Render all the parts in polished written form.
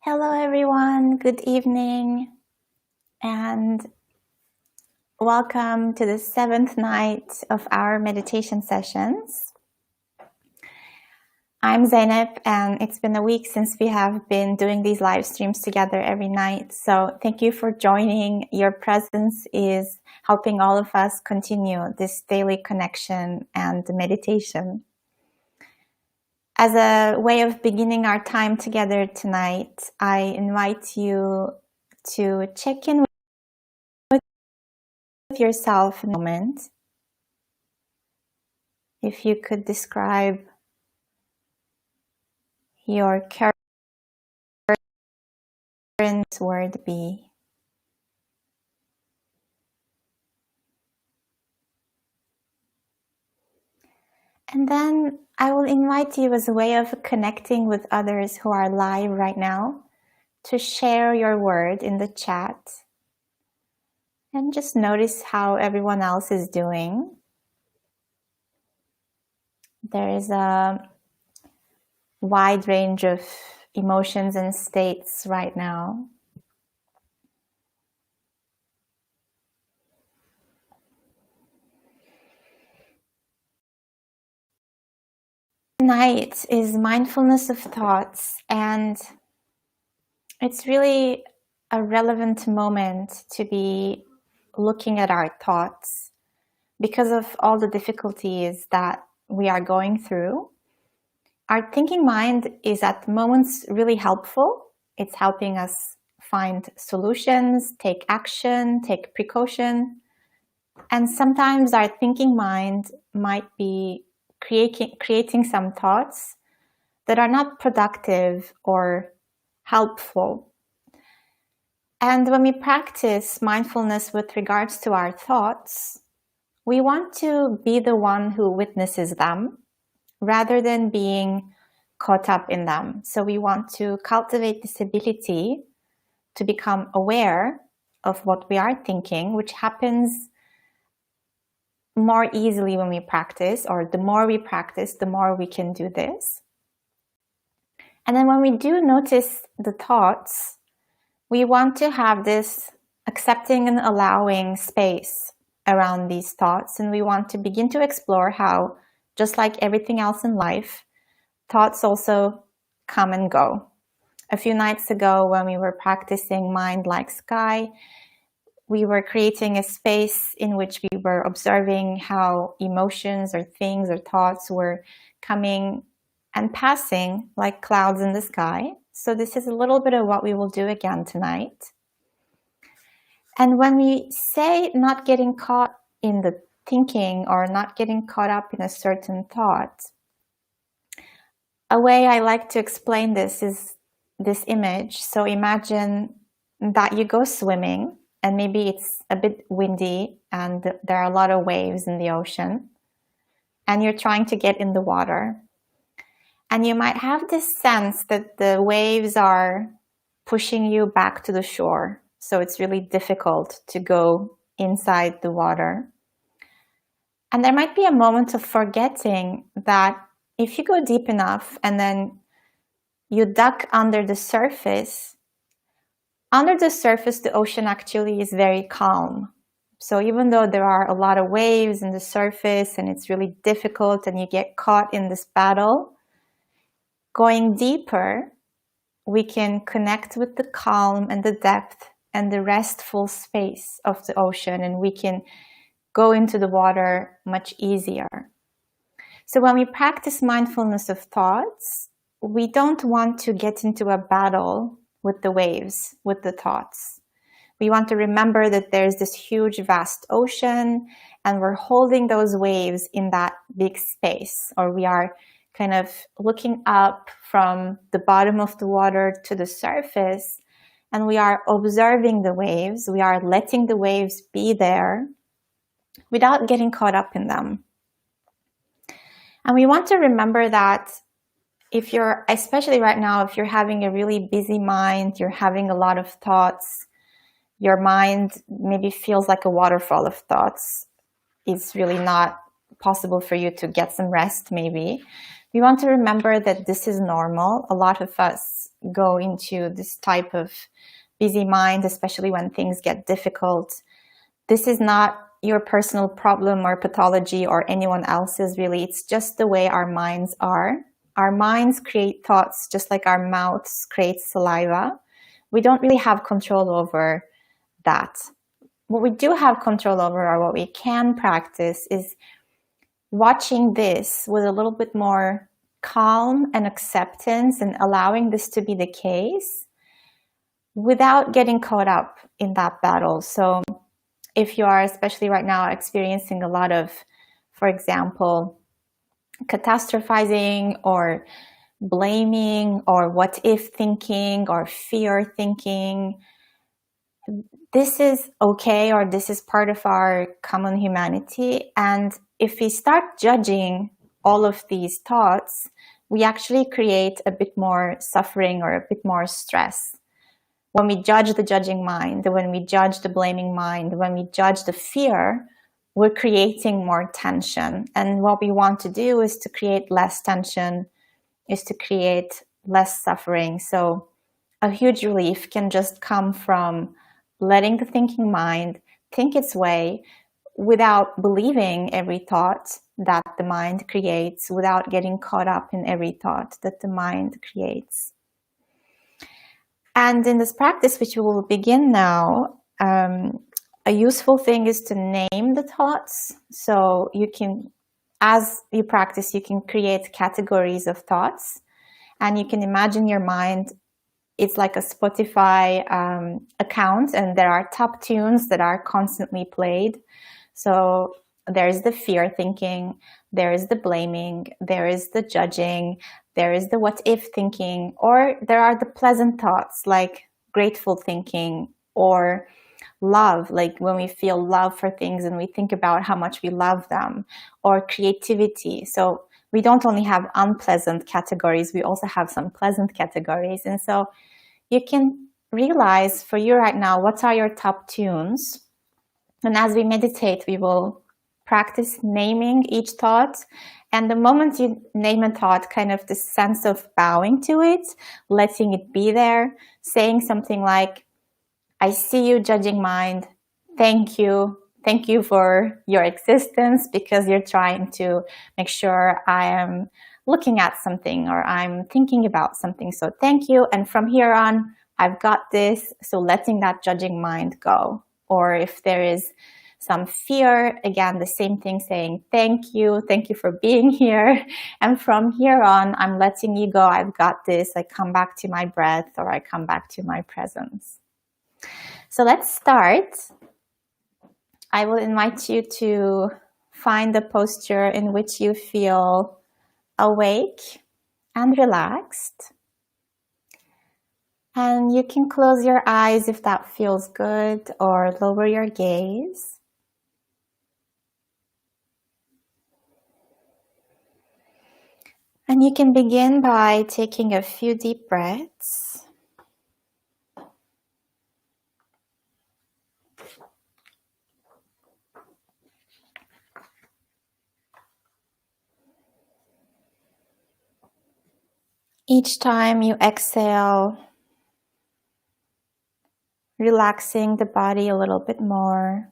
Hello everyone, good evening, and welcome to the 7th night of our meditation sessions. I'm Zainab, and it's been a week since we have been doing these live streams together every night, so thank you for joining. Your presence is helping all of us continue this daily connection and meditation. As a way of beginning our time together tonight, I invite you to check in with yourself in a moment. If you could describe your current word be. And then I will invite you, as a way of connecting with others who are live right now, to share your word in the chat and just notice how everyone else is doing. There is a wide range of emotions and states right now. Tonight is Mindfulness of Thoughts, and it's really a relevant moment to be looking at our thoughts because of all the difficulties that we are going through. Our thinking mind is at moments really helpful. It's helping us find solutions, take action, take precaution. And sometimes our thinking mind might be creating some thoughts that are not productive or helpful. And when we practice mindfulness with regards to our thoughts, we want to be the one who witnesses them rather than being caught up in them. So we want to cultivate this ability to become aware of what we are thinking, which happens more easily when we practice, or the more we practice, the more we can do this. And then when we do notice the thoughts, we want to have this accepting and allowing space around these thoughts. And we want to begin to explore how, just like everything else in life, thoughts also come and go. A few nights ago, when we were practicing Mind Like Sky, we were creating a space in which we were observing how emotions or things or thoughts were coming and passing like clouds in the sky. So this is a little bit of what we will do again tonight. And when we say not getting caught in the thinking or not getting caught up in a certain thought, a way I like to explain this is this image. So imagine that you go swimming, and maybe it's a bit windy and there are a lot of waves in the ocean, and you're trying to get in the water. And you might have this sense that the waves are pushing you back to the shore. So it's really difficult to go inside the water. And there might be a moment of forgetting that if you go deep enough and then you duck under the surface, the ocean actually is very calm. So even though there are a lot of waves in the surface and it's really difficult and you get caught in this battle, going deeper, we can connect with the calm and the depth and the restful space of the ocean, and we can go into the water much easier. So when we practice mindfulness of thoughts, we don't want to get into a battle with the waves, with the thoughts. We want to remember that there's this huge, vast ocean, and we're holding those waves in that big space, or we are kind of looking up from the bottom of the water to the surface, and we are observing the waves. We are letting the waves be there without getting caught up in them. And we want to remember that if you're, especially right now, if you're having a really busy mind, you're having a lot of thoughts, your mind maybe feels like a waterfall of thoughts. It's really not possible for you to get some rest maybe. we want to remember that this is normal. A lot of us go into this type of busy mind, especially when things get difficult. This is not your personal problem or pathology or anyone else's, really. It's just the way our minds are. Our minds create thoughts just like our mouths create saliva. We don't really have control over that. What we do have control over, or what we can practice, is watching this with a little bit more calm and acceptance and allowing this to be the case without getting caught up in that battle. So if you are, especially right now, experiencing a lot of, for example, catastrophizing or blaming or what if thinking or fear thinking, this is okay, or this is part of our common humanity. And if we start judging all of these thoughts, we actually create a bit more suffering or a bit more stress. When we judge the judging mind, when we judge the blaming mind, when we judge the fear, we're creating more tension. And what we want to do is to create less tension, is to create less suffering. So a huge relief can just come from letting the thinking mind think its way without believing every thought that the mind creates, without getting caught up in every thought that the mind creates. And in this practice, which we will begin now, a useful thing is to name the thoughts. So you can, as you practice, you can create categories of thoughts, and you can imagine your mind. It's like a Spotify account, and there are top tunes that are constantly played. So there's the fear thinking, there is the blaming, there is the judging, there is the what if thinking, or there are the pleasant thoughts like grateful thinking, or love, like when we feel love for things and we think about how much we love them, or creativity. So we don't only have unpleasant categories, we also have some pleasant categories. And so you can realize for you right now, what are your top tunes? And as we meditate, we will practice naming each thought. And the moment you name a thought, kind of the sense of bowing to it, letting it be there, saying something like, I see you, judging mind. Thank you. Thank you for your existence, because you're trying to make sure I am looking at something or I'm thinking about something. So thank you. And from here on, I've got this. So letting that judging mind go. Or if there is some fear, again, the same thing, saying thank you for being here. And from here on, I'm letting you go. I've got this. I come back to my breath, or I come back to my presence. So let's start. I will invite you to find a posture in which you feel awake and relaxed. And you can close your eyes if that feels good, or lower your gaze. And you can begin by taking a few deep breaths. Each time you exhale, relaxing the body a little bit more.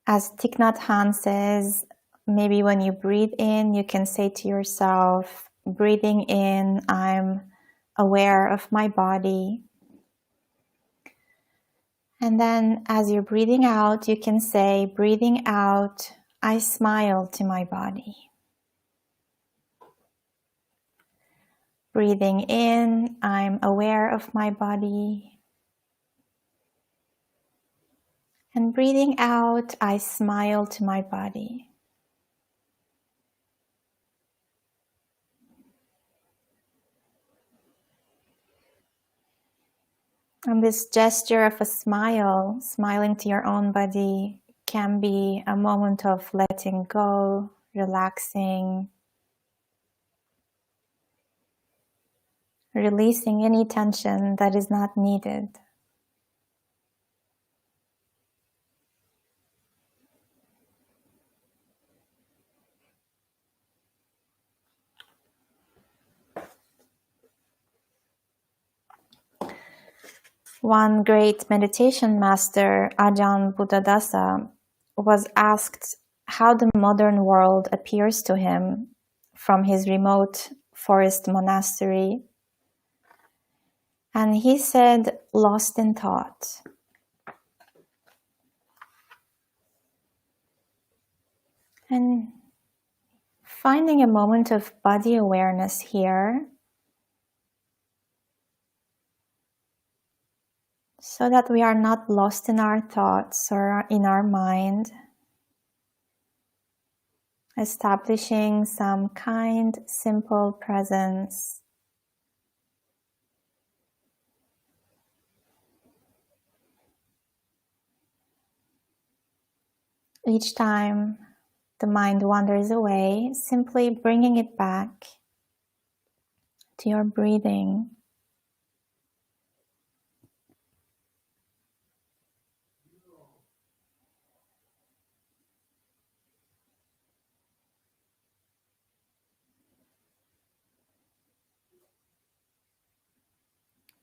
As Thich Nhat Hanh says, maybe when you breathe in, you can say to yourself, breathing in, I'm aware of my body. And then as you're breathing out, you can say, breathing out, I smile to my body. Breathing in, I'm aware of my body. And breathing out, I smile to my body. And this gesture of a smile, smiling to your own body, can be a moment of letting go, relaxing releasing any tension that is not needed. One great meditation master, Ajahn Buddhadasa, was asked how the modern world appears to him from his remote forest monastery. And he said, lost in thought. And finding a moment of body awareness here, so that we are not lost in our thoughts or in our mind. Establishing some kind, simple presence. Each time the mind wanders away, simply bringing it back to your breathing.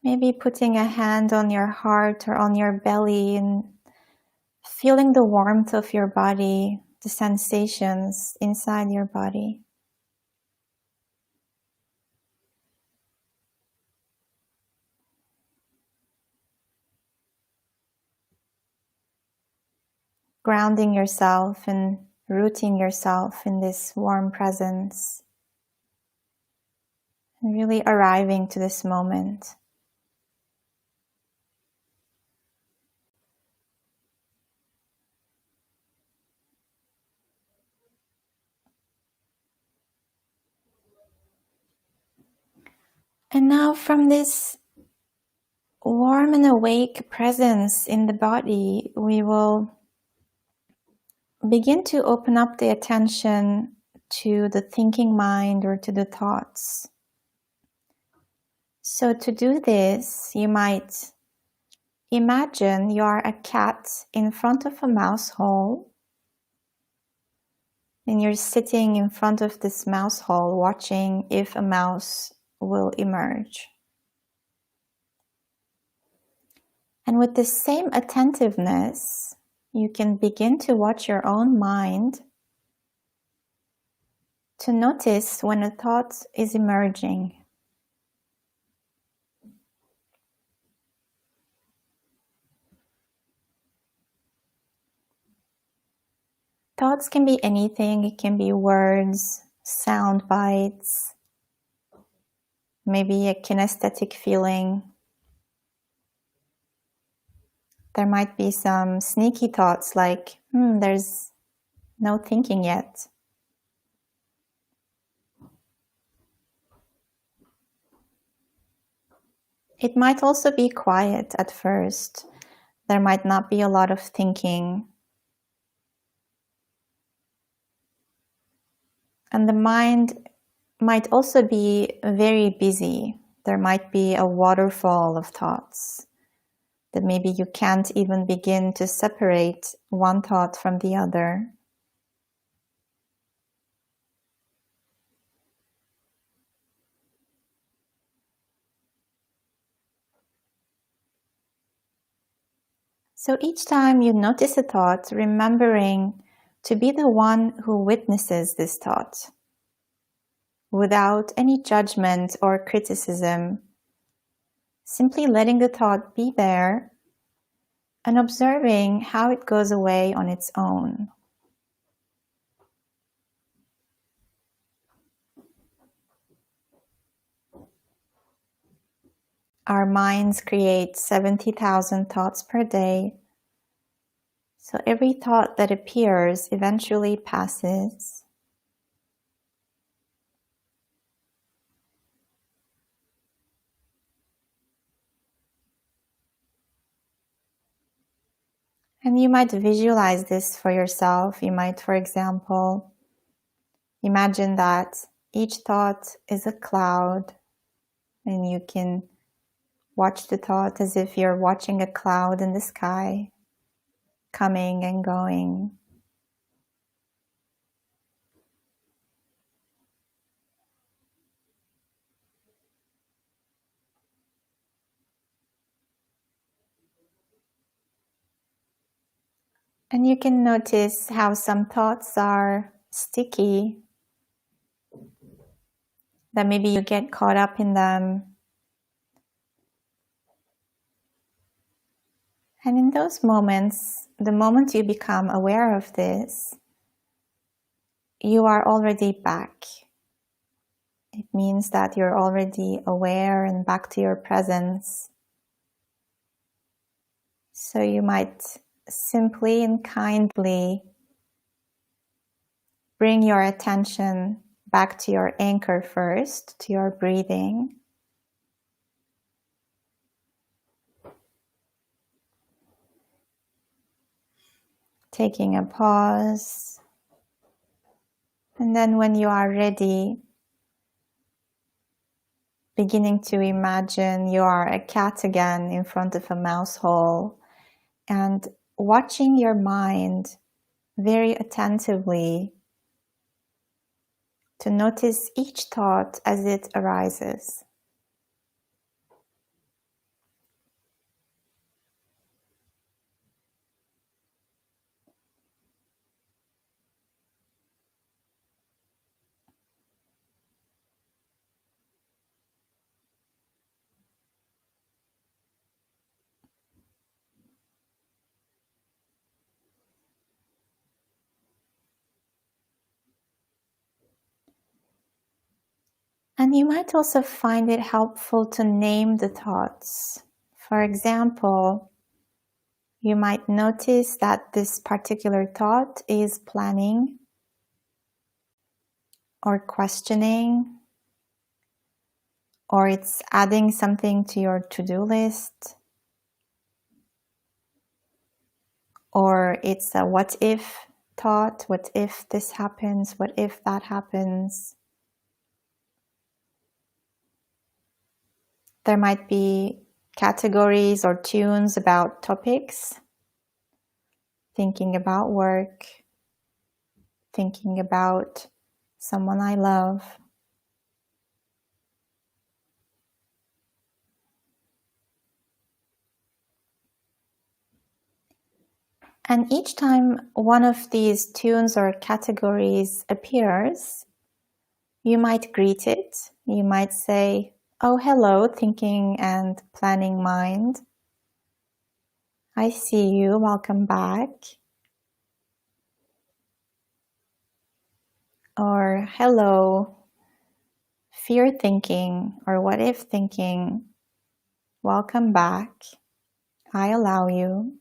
Maybe putting a hand on your heart or on your belly and feeling the warmth of your body, the sensations inside your body. Grounding yourself and rooting yourself in this warm presence. And really arriving to this moment. And now from this warm and awake presence in the body, we will begin to open up the attention to the thinking mind or to the thoughts. So to do this, you might imagine you are a cat in front of a mouse hole, and you're sitting in front of this mouse hole watching if a mouse will emerge. And with the same attentiveness, you can begin to watch your own mind to notice when a thought is emerging. Thoughts can be anything. It can be words, sound bites, maybe a kinesthetic feeling. There might be some sneaky thoughts like, there's no thinking yet. It might also be quiet at first. There might not be a lot of thinking. And the mind might also be very busy. There might be a waterfall of thoughts that maybe you can't even begin to separate one thought from the other. So each time you notice a thought, remembering to be the one who witnesses this thought without any judgment or criticism, simply letting the thought be there and observing how it goes away on its own. Our minds create 70,000 thoughts per day. So every thought that appears eventually passes. And you might visualize this for yourself. You might, for example, imagine that each thought is a cloud and you can watch the thought as if you're watching a cloud in the sky, coming and going. And you can notice how some thoughts are sticky, that maybe you get caught up in them. And in those moments, the moment you become aware of this, you are already back. It means that you're already aware and back to your presence. So you might simply and kindly bring your attention back to your anchor first, to your breathing. Taking a pause. And then when you are ready, beginning to imagine you are a cat again in front of a mouse hole and watching your mind very attentively to notice each thought as it arises. And you might also find it helpful to name the thoughts. For example, you might notice that this particular thought is planning or questioning, or it's adding something to your to-do list, or it's a what if thought, what if this happens, what if that happens. There might be categories or tunes about topics, thinking about work, thinking about someone I love. And each time one of these tunes or categories appears, you might greet it. You might say, "Oh, hello, thinking and planning mind. I see you, welcome back." Or, "Hello, fear thinking or what if thinking, welcome back. I allow you."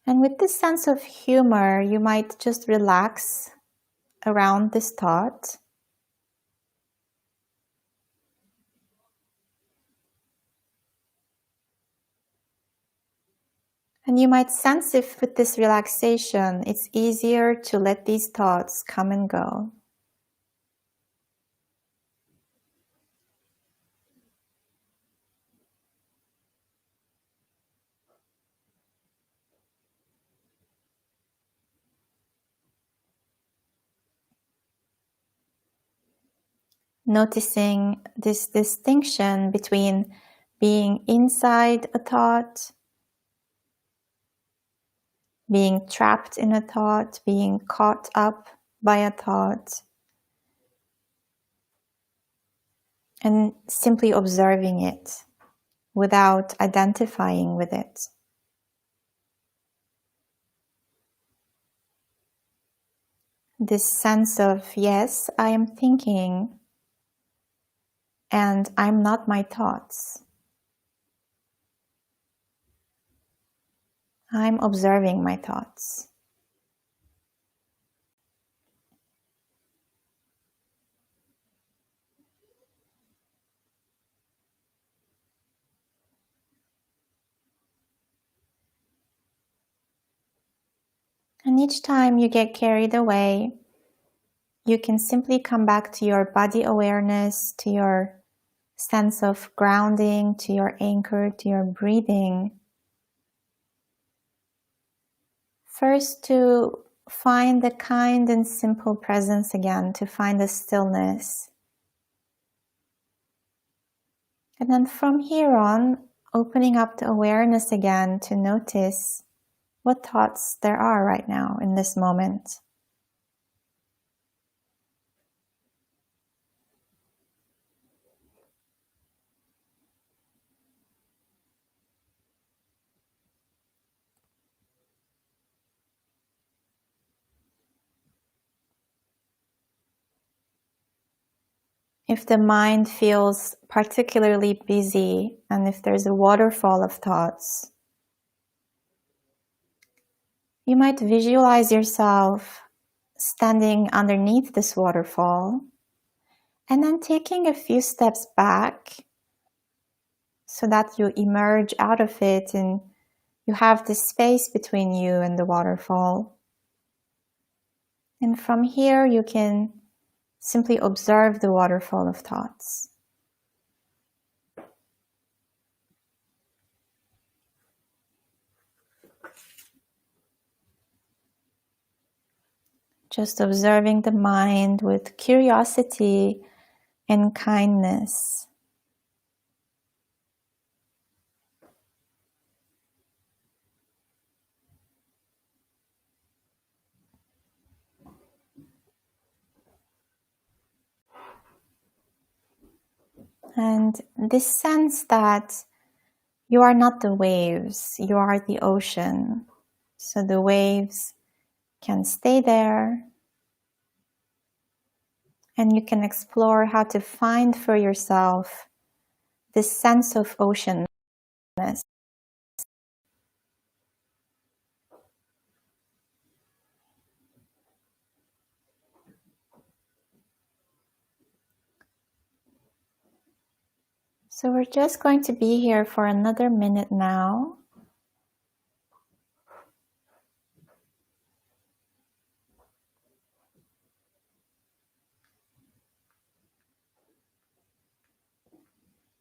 And with this sense of humor, you might just relax around this thought. And you might sense if with this relaxation, it's easier to let these thoughts come and go. Noticing this distinction between being inside a thought, being trapped in a thought, being caught up by a thought, and simply observing it without identifying with it. This sense of, yes, I am thinking, and I'm not my thoughts. I'm observing my thoughts. And each time you get carried away, you can simply come back to your body awareness, to your sense of grounding, to your anchor, to your breathing. First, to find the kind and simple presence again, to find the stillness. And then from here on, opening up the awareness again to notice what thoughts there are right now in this moment. If the mind feels particularly busy and if there's a waterfall of thoughts, you might visualize yourself standing underneath this waterfall and then taking a few steps back so that you emerge out of it and you have this space between you and the waterfall. And from here you can simply observe the waterfall of thoughts. Just observing the mind with curiosity and kindness. And this sense that you are not the waves, you are the ocean. So the waves can stay there and you can explore how to find for yourself this sense of oceanness. So we're just going to be here for another minute now.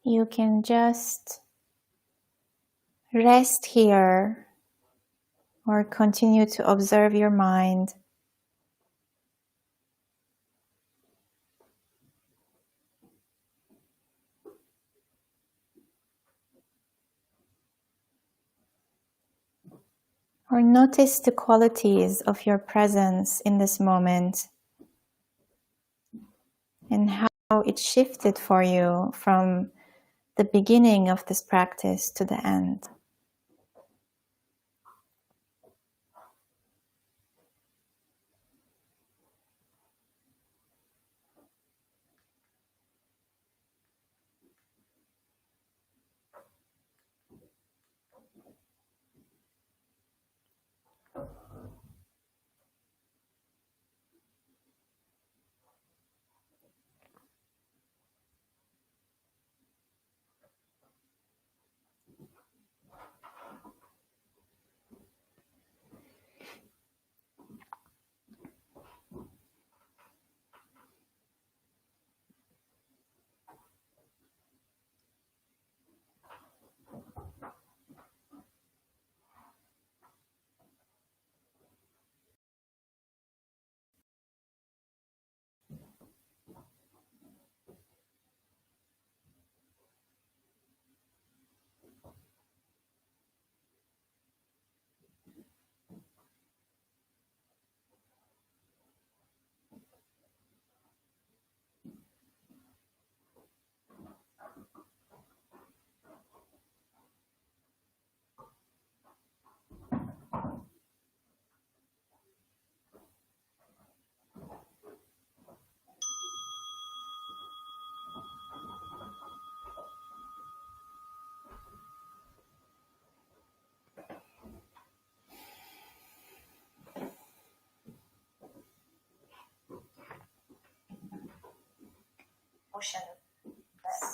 You can just rest here or continue to observe your mind. Or notice the qualities of your presence in this moment and how it shifted for you from the beginning of this practice to the end.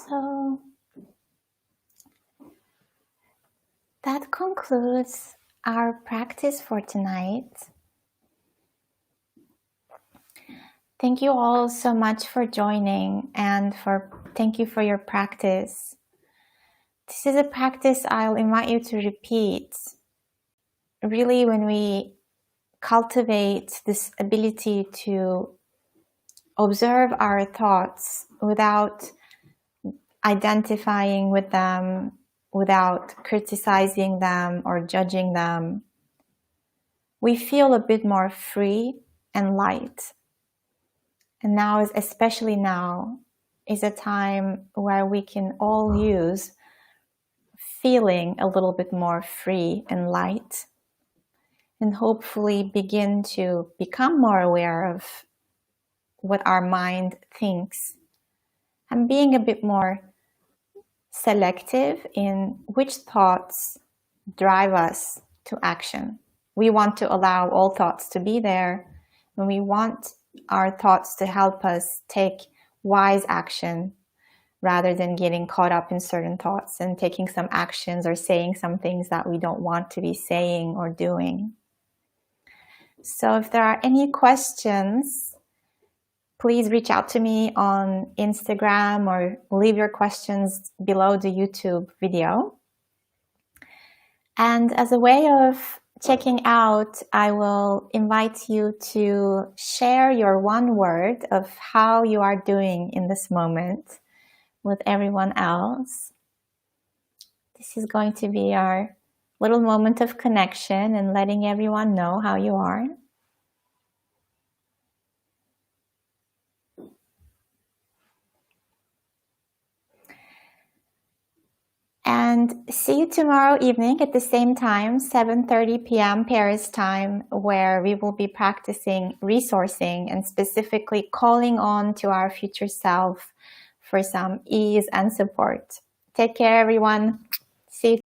So that concludes our practice for tonight. Thank you all so much for joining, and thank you for your practice. This is a practice I'll invite you to repeat. Really, when we cultivate this ability to observe our thoughts without identifying with them, without criticizing them or judging them, we feel a bit more free and light. And now, especially now, is a time where we can all use feeling a little bit more free and light, and hopefully begin to become more aware of what our mind thinks, and being a bit more selective in which thoughts drive us to action. We want to allow all thoughts to be there, and we want our thoughts to help us take wise action rather than getting caught up in certain thoughts and taking some actions or saying some things that we don't want to be saying or doing. So if there are any questions, please reach out to me on Instagram or leave your questions below the YouTube video. And as a way of checking out, I will invite you to share your one word of how you are doing in this moment with everyone else. This is going to be our little moment of connection and letting everyone know how you are. And see you tomorrow evening at the same time, 7:30 p.m. Paris time, where we will be practicing resourcing and specifically calling on to our future self for some ease and support. Take care, everyone. See you.